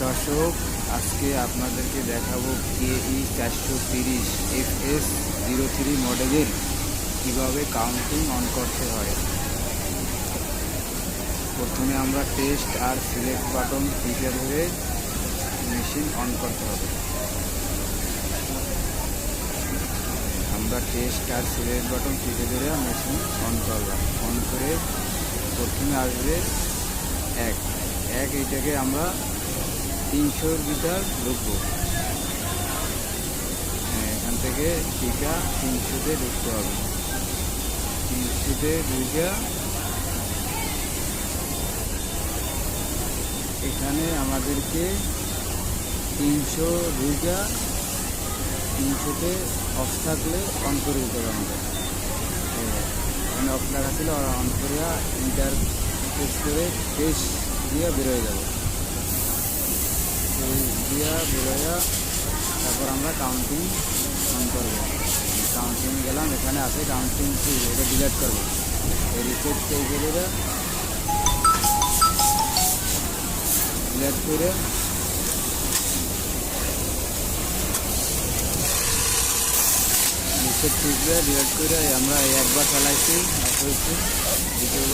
দর্শক, আজকে আপনাদেরকে দেখাবো KE 430 FS03 মডেলের কিভাবে কাউন্টিং অন করতে হয়। প্রথমে আমরা টেস্ট আর সিলেক্ট বাটন টিপে ধরে মেশিন অন করতে হবে। আমরা টেস্ট আর সিলেক্ট বাটন টিপে ধরে মেশিন অন করলাম। অন করে প্রথমে আসবে এক এইটাকে আমরা 300 মিটার ঢুকবো। এখান থেকে টিকা 300-তে ঢুকতে হবে। 300-তে ঢুকে এখানে আমাদেরকে 300 ঢুকে 300-তে অফ থাকলে অন করে দিতে হবে। আমাদের এখানে অফ লেখা ছিল, অন করিয়া ইন্টার প্রেস করে টেস্ট দিয়ে বেরোয় যাবে। দিয়া বেরোয়া তারপর আমরা কাউন্টিং অন করবো। কাউন্টিং গেলাম, এখানে আছে কাউন্টিং 2, এটা ডিলিট করবো। এই রিসেট টেবিলটা ডিলিট করে রিসেট টিপলে ডিলিট করে আমরা একবার চালাইছি, দ্বিতীয়বার